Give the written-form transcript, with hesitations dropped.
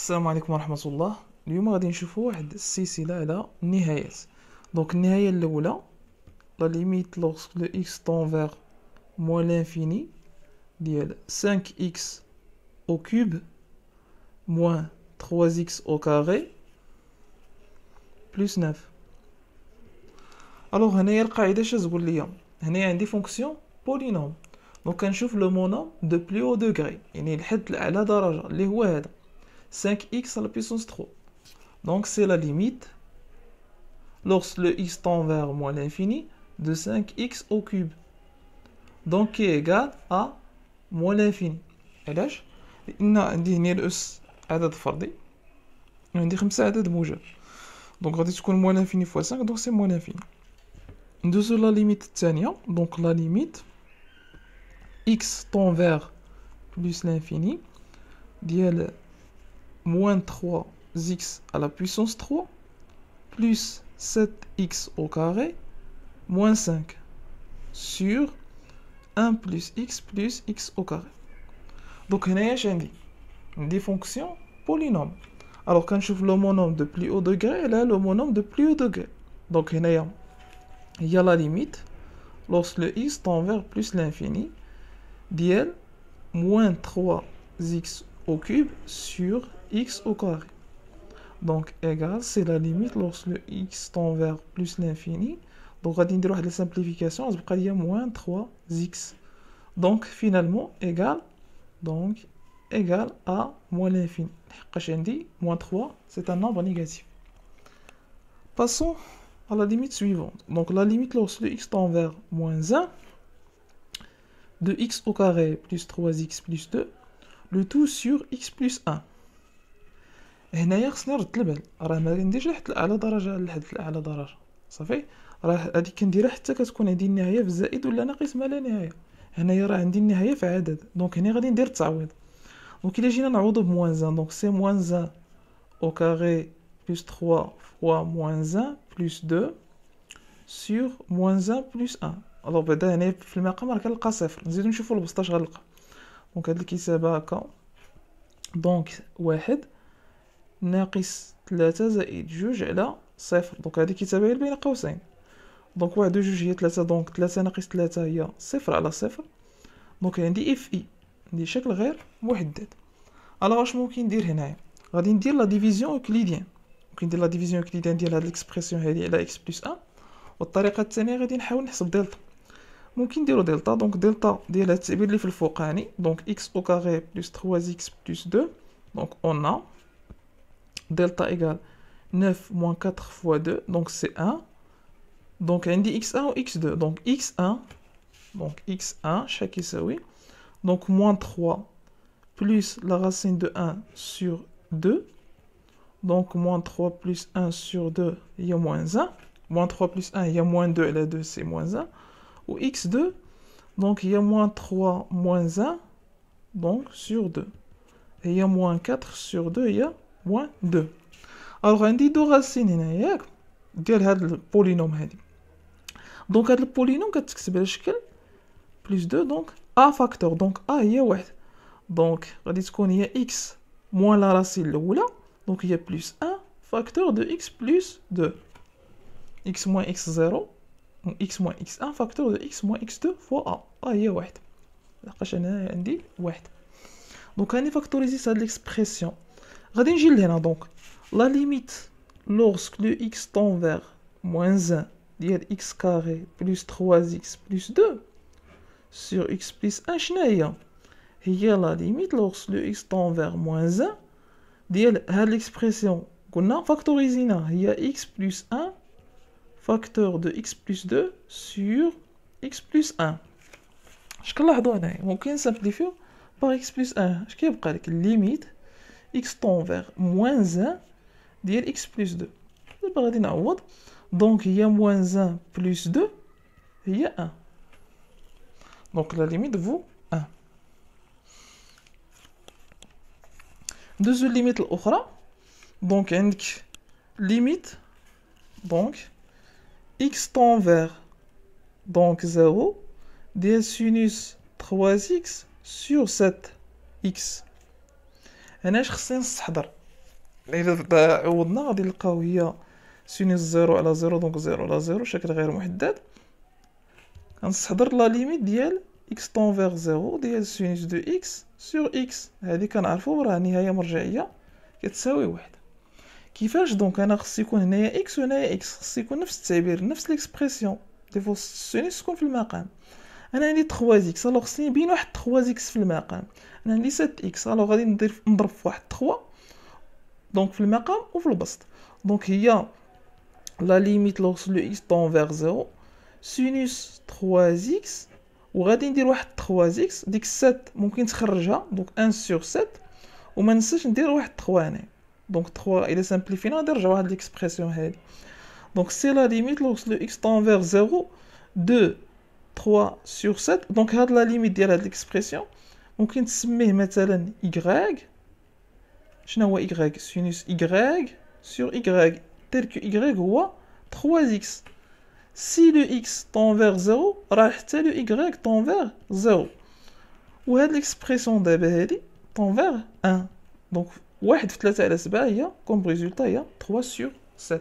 السلام عليكم ورحمة الله. اليوم غادي نشوفوا واحد السلسلة على النهايات. دونك النهاية الأولى لا ليميت لوغسك لو إكس طون فيغ موان لانفيني ديال 5x au cube moins 3x au carré plus 9. الوغ هنايا القاعدة اش تقول ليا؟ هنايا عندي فونكسيون بولينوم، دونك كنشوف لو مونوم دو بلو او دوغري، يعني الحد الأعلى درجة اللي هو هذا 5x à la puissance 3. Donc c'est la limite lorsque le x tend vers moins l'infini de 5x au cube. Donc qui est égal à moins l'infini. علاش؟ لأن عندي هنا الأس عدد فردي وعندي 5 عدد موجب. دونك غادي تكون moins l'infini fois 5، donc c'est moins l'infini. ندوزو لا ليميت الثانية، donc la limite x tend vers plus l'infini ديال moins 3x à la puissance 3 plus 7x au carré moins 5 sur 1 plus x au carré. Donc هنايا اش عندي fonction polynôme. Alors كنشوف le monôme de plus haut degré là le monôme de plus haut degré. Donc هنايا هي la limite lorsque le x tend vers plus l'infini ديال moins 3x au cube sur x au carré. Donc égal, c'est la limite lorsque le x tend vers plus l'infini. Donc غادي ندير واحد la simplification, غتبقى ليا moins 3x. Donc finalement égal à moins l'infini. لحقاش عندي moins 3 c'est un nombre négatif. Passons à la limite suivante. Donc la limite lorsque le x tend vers moins 1 de x au carré plus 3x plus 2 le tout sur x plus 1. هنايا خصني نرد البال، راه ما نديرش لحد الاعلى درجه لحد الاعلى درجه صافي، راه هذيك كنديرها حتى كتكون عندي النهايه في الزائد ولا ناقص ما لا نهايه. هنايا راه عندي النهايه في عدد، دونك هنا غادي ندير التعويض. دونك الا جينا نعوضو بموان 1، دونك سي موان 1 au carré plus 3 fois moins 1 plus 2 sur moins 1 plus 1. الوغ بعدا هنا في المقام راه كنلقى صفر، نزيدو نشوفو البسط اش غنلقى. دونك هاد الكتابه هكا، دونك 1 ناقص 3 زائد 2 على صفر. دونك هذه كتابة هي بين قوسين. دونك 1 و 2 هي 3، دونك 3 ناقص 3 هي صفر على صفر. دونك عندي اف اي، عندي شكل غير محدد. الوغ واش ممكن ندير هنايا؟ غادي ندير لا ديفيزيون اوكليديان. ممكن ندير لا ديفيزيون اوكليديان ديال هاد الاكسبرسيون هادي على اكس بلس 1. والطريقه الثانيه غادي نحاول نحسب دلتا. ممكن نديرو دلتا، دونك دلتا ديال هاد التعبير اللي في الفوقاني، دونك اكس او كاري بلس 3x بلس 2. دونك اون ا delta égale 9 moins 4 fois 2, donc c'est 1. Donc on dit x1 ou x2, donc x1 chaque يساوي donc moins 3 plus la racine de 1 sur 2, donc moins 3 plus 1 sur 2 il y a moins 1, moins 3 plus 1 il y a moins 2 et la 2 c'est moins 1, ou x2 donc il y a moins 3 moins 1 donc sur 2, et il y a moins 4 sur 2 il y a moins 2. Alors عندي دو غاسين هنا ياك ديال هاد البولينوم هادي. دونك هاد البولينوم كتكتب على شكل بلس 2، دونك ا فاكتور، دونك ا هي واحد، دونك غادي تكون هي اكس موان لا راسين الاولى، دونك هي بلس 1 فاكتور دو اكس بلس 2. اكس موان اكس 0 اكس موان اكس 1 فاكتور دو اكس موان اكس 2 فوا ا هي واحد، لحقاش انا عندي واحد. دونك راني فاكتوريزيت هاد ليكسبرسيون. غادي نجي لهنا، دونك la limite lorsque le x tend vers moins 1 ديال x carré plus 3x plus 2 sur x plus 1 شنو هي؟ هي la limite lorsque le x tend vers moins 1 ديال هاد l'expression قلنا فاكتوريزينا هي x plus 1 facteur de x plus 2 sur x plus 1. اش كنلاحظوا هنايا؟ ممكن نسامبليفيو par x plus 1. اش كيبقى لك؟ limite x tend vers moins 1 ديال x plus 2. دابا غادي نعوض، دونك هي moins 1 plus 2 هي 1. دونك لا ليميت فو 1. ندوزو الليميت الاخرى، دونك عندك ليميت دونك x tend vers دونك 0 ديال sinus 3x sur 7x. هنا اش خصني نستحضر؟ إلا عوضنا غادي نلقاو هي سينوس 0 على 0، دونك 0 على 0 شكل غير محدد. غنستحضر لا ليميت ديال x طونفيغ 0 ديال سينوس دو x سور x، هادي كنعرفو راه نهاية مرجعية كتساوي 1. كيفاش دونك انا خص يكون هنايا x وهنايا x، خص يكون نفس التعبير نفس ليكسبرسيون ديفو السينوس تكون في المقام. انا عندي 3 x، الوغ خصني نبين واحد 3 x في المقام. انا عندي 7 x، الوغ غادي نضرب في واحد 3 دونك في المقام وفي البسط. دونك هي لا ليميت لوغ لو x طونفيغ 0 سينوس 3 x، وغادي ندير واحد 3 x، ديك 7 ممكن تخرجها دونك 1 سور 7، وما ننساش ندير واحد 3 هنا. دونك 3 الى سامبليفينا غادي نرجعو لهاد ليكسبرسيون هادي. دونك سي لا ليميت لوغ لو x طونفيغ 0 دو 3 سور 7. دونك هاد لا ليميت ديال هاد ليكسبرسيون ممكن تسميه مثلا y. شنو هو y؟ سينوس y سور y، تير كو y هو 3x. سي لو x طونفيغ 0 راه حتى لو y طونفيغ 0، وهاد ليكسبرسيون دابا هادي طونفيغ 1. دونك 1 في 3 على 7 هي كوم ريزولتا هي 3 سور 7.